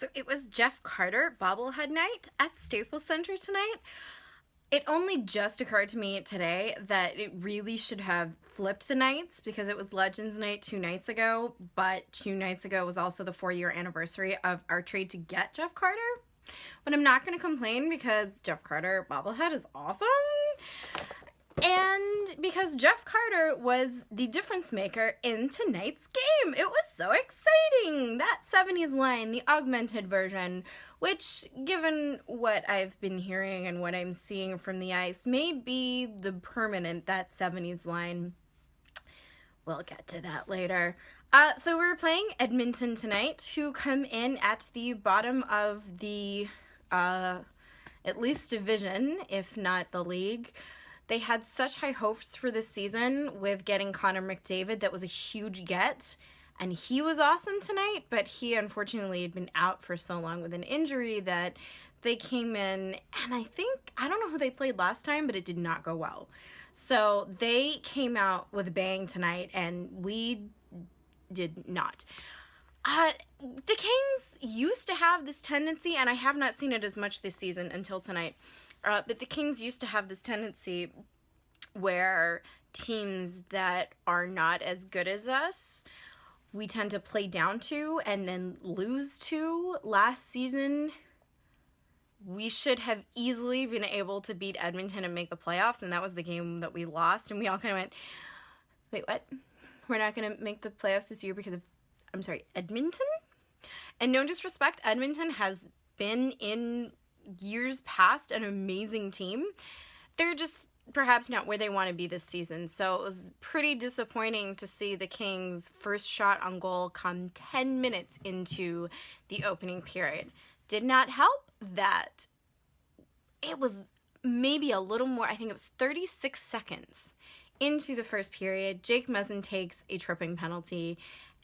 So it was Jeff Carter bobblehead night at Staples Center tonight. It only just occurred to me today that it really should have flipped the nights because it was Legends Night 2 nights ago, but 2 nights ago was also the 4-year anniversary of our trade to get Jeff Carter. But I'm not going to complain because Jeff Carter bobblehead is awesome. And because Jeff Carter was the difference maker in tonight's game. It was so exciting. That 70s line, the augmented version, which, given what I've been hearing and what I'm seeing from the ice, may be the permanent that 70s line. We'll get to that later. So we're playing Edmonton tonight, who come in at the bottom of the, at least division, if not the league. They had such high hopes for this season with getting Connor McDavid. That was a huge get, and he was awesome tonight, but he unfortunately had been out for so long with an injury that they came in, and I don't know who they played last time, but it did not go well. So they came out with a bang tonight, and we did not. The Kings used to have this tendency, and I have not seen it as much this season until tonight, but the Kings used to have this tendency where teams that are not as good as us, we tend to play down to and then lose to. Last season, we should have easily been able to beat Edmonton and make the playoffs, and that was the game that we lost, and we all kind of went, wait, what? We're not going to make the playoffs this year because of, Edmonton? And no disrespect, Edmonton has been in years past an amazing team. They're just perhaps not where they want to be this season. So it was pretty disappointing to see the Kings' first shot on goal come 10 minutes into the opening period. Did not help that it was maybe a little more, I think it was 36 seconds into the first period. Jake Muzzin takes a tripping penalty,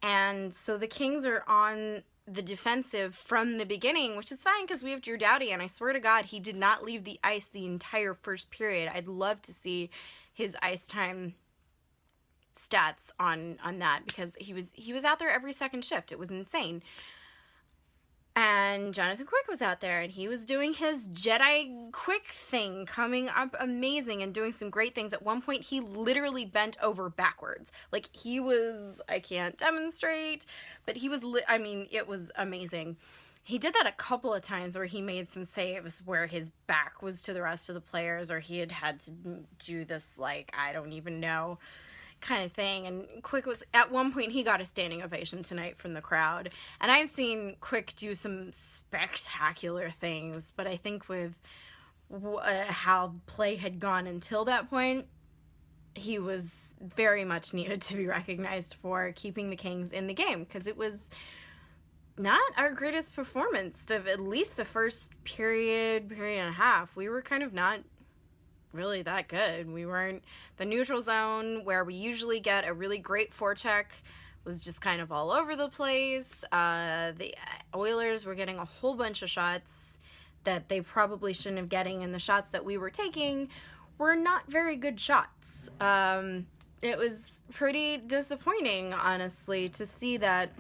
and so the Kings are on the defensive from the beginning, which is fine because we have Drew Doughty, and I swear to God, he did not leave the ice the entire first period. I'd love to see his ice time stats on that because he was out there every second shift. It was insane. And Jonathan Quick was out there, and he was doing his Jedi Quick thing, coming up amazing and doing some great things. At one point, he literally bent over backwards. Like, he was, I can't demonstrate, but he was, it was amazing. He did that a couple of times where he made some saves where his back was to the rest of the players, or he had to do this, like, I don't even know kind of thing. And Quick was, at one point, he got a standing ovation tonight from the crowd. And I've seen Quick do some spectacular things, but I think with how play had gone until that point, he was very much needed to be recognized for keeping the Kings in the game, because it was not our greatest performance. At least the first period and a half, we were kind of not really that good. We weren't, the neutral zone where we usually get a really great forecheck was just kind of all over the place. The Oilers were getting a whole bunch of shots that they probably shouldn't have getting, and the shots that we were taking were not very good shots. It was pretty disappointing, honestly, to see that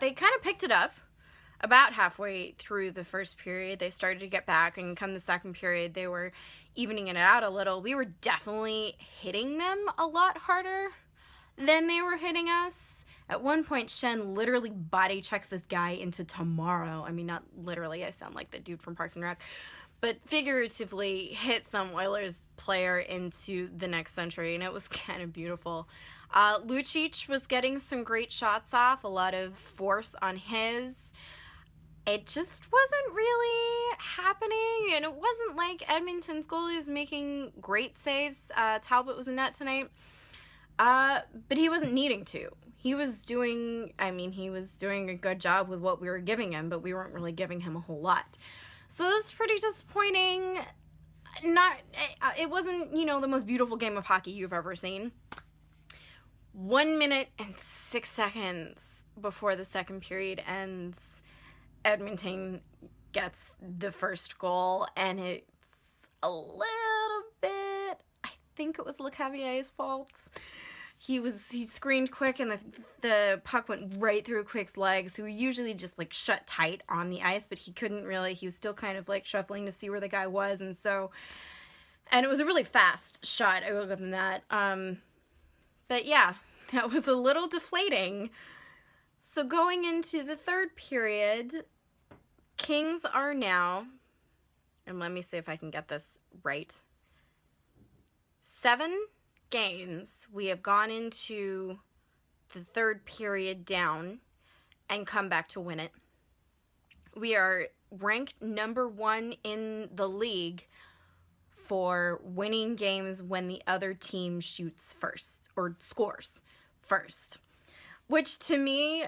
they kind of picked it up. About halfway through the first period, they started to get back, and come the second period, they were evening it out a little. We were definitely hitting them a lot harder than they were hitting us. At one point, Shen literally body checks this guy into tomorrow. I mean, not literally, I sound like the dude from Parks and Rec, but figuratively hit some Oilers player into the next century, and it was kind of beautiful. Lucic was getting some great shots off, a lot of force on his. It just wasn't really happening, and it wasn't like Edmonton's goalie was making great saves. Talbot was in net tonight, but he wasn't needing to. He was doing a good job with what we were giving him, but we weren't really giving him a whole lot. So it was pretty disappointing. It wasn't, the most beautiful game of hockey you've ever seen. 1 minute and 6 seconds before the second period ends, Edmonton gets the first goal, and it's a little bit, I think it was Lecavallier's fault. he screened Quick, and the puck went right through Quick's legs, who usually just like shut tight on the ice, but he couldn't really. He was still kind of like shuffling to see where the guy was, and it was a really fast shot. I will give him that. But yeah, that was a little deflating. So going into the third period, Kings are now, and let me see if I can get this right, 7 games we have gone into the third period down and come back to win it. We are ranked number 1 in the league for winning games when the other team shoots first or scores first, which to me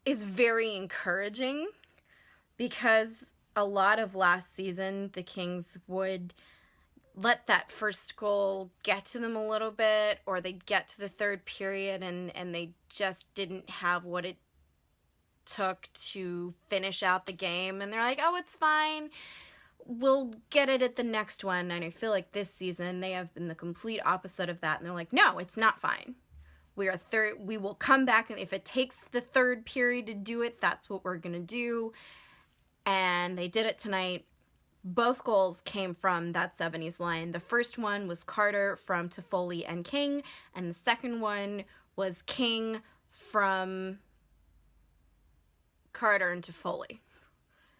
is very encouraging, because a lot of last season the Kings would let that first goal get to them a little bit, or they'd get to the third period and they just didn't have what it took to finish out the game, and they're like, oh, it's fine, we'll get it at the next one. And I feel like this season they have been the complete opposite of that, and they're like, no, it's not fine. We will come back, and if it takes the third period to do it, that's what we're gonna do. And they did it tonight. Both goals came from that 70s line. The first one was Carter from Toffoli and King, and the second one was King from Carter and Toffoli.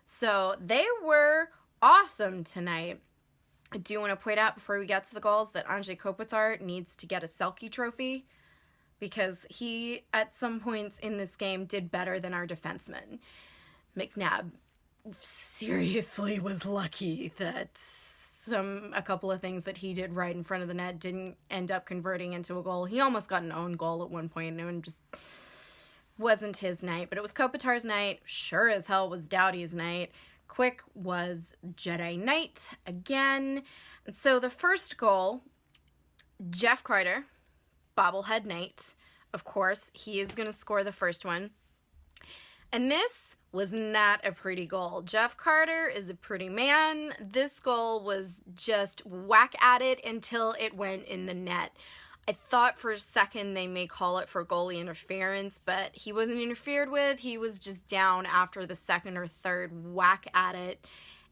So they were awesome tonight. I do want to point out before we get to the goals that Anze Kopitar needs to get a Selke trophy, because he, at some points in this game, did better than our defenseman. McNabb seriously was lucky that a couple of things that he did right in front of the net didn't end up converting into a goal. He almost got an own goal at one point, and just wasn't his night. But it was Kopitar's night. Sure as hell was Doughty's night. Quick was Jedi Knight again. And so the first goal, Jeff Carter, bobblehead night. Of course, he is going to score the first one. And this was not a pretty goal. Jeff Carter is a pretty man. This goal was just whack at it until it went in the net. I thought for a second they may call it for goalie interference, but he wasn't interfered with. He was just down after the second or third whack at it.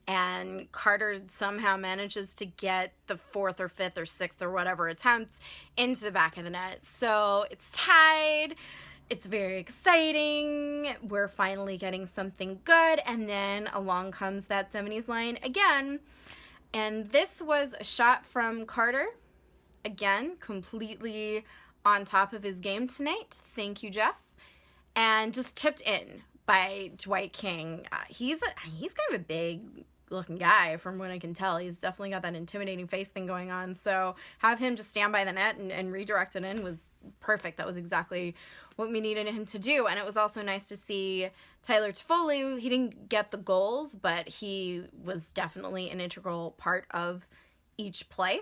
And Carter somehow manages to get the fourth or fifth or sixth or whatever attempt into the back of the net. So it's tied. It's very exciting. We're finally getting something good. And then along comes that 70s line again. And this was a shot from Carter. Again, completely on top of his game tonight. Thank you, Jeff. And just tipped in by Dwight King. He's kind of a big looking guy from what I can tell. He's definitely got that intimidating face thing going on. So have him just stand by the net and redirect it in was perfect. That was exactly what we needed him to do. And it was also nice to see Tyler Toffoli. He didn't get the goals, but he was definitely an integral part of each play.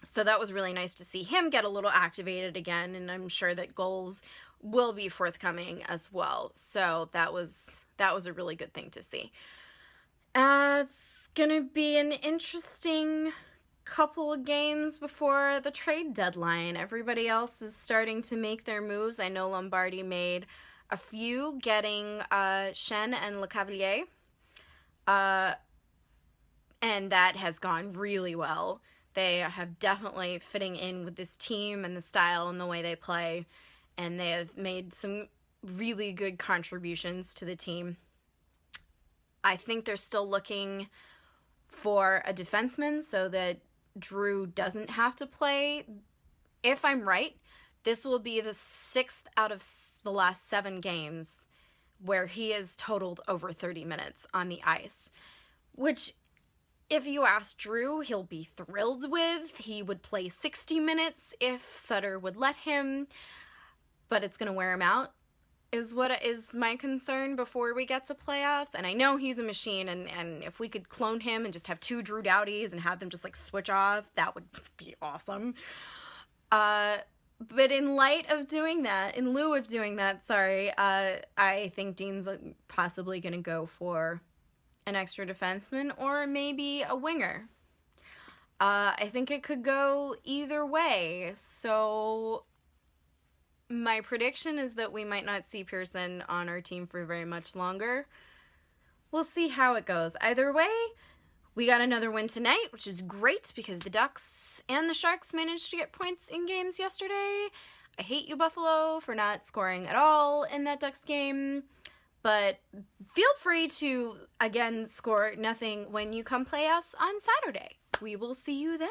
So that was really nice to see him get a little activated again, and I'm sure that goals will be forthcoming as well. So that was a really good thing to see. It's gonna be an interesting couple of games before the trade deadline. Everybody else is starting to make their moves. I know Lombardi made a few, getting Schenn and Lecavalier, and that has gone really well. They have definitely fitting in with this team and the style and the way they play, and they have made some really good contributions to the team. I think they're still looking for a defenseman so that Drew doesn't have to play. If I'm right, this will be the 6th out of the last 7 games where he has totaled over 30 minutes on the ice, which, if you ask Drew, he'll be thrilled with. He would play 60 minutes if Sutter would let him, but it's going to wear him out, is what is my concern before we get to playoffs. And I know he's a machine, and if we could clone him and just have 2 Drew Doughties and have them just like switch off, that would be awesome. But in lieu of doing that, I think Dean's possibly going to go for an extra defenseman or maybe a winger. I think it could go either way. So my prediction is that we might not see Pearson on our team for very much longer. We'll see how it goes. Either way, we got another win tonight, which is great because the Ducks and the Sharks managed to get points in games yesterday. I hate you, Buffalo, for not scoring at all in that Ducks game. But feel free to, again, score nothing when you come play us on Saturday. We will see you then.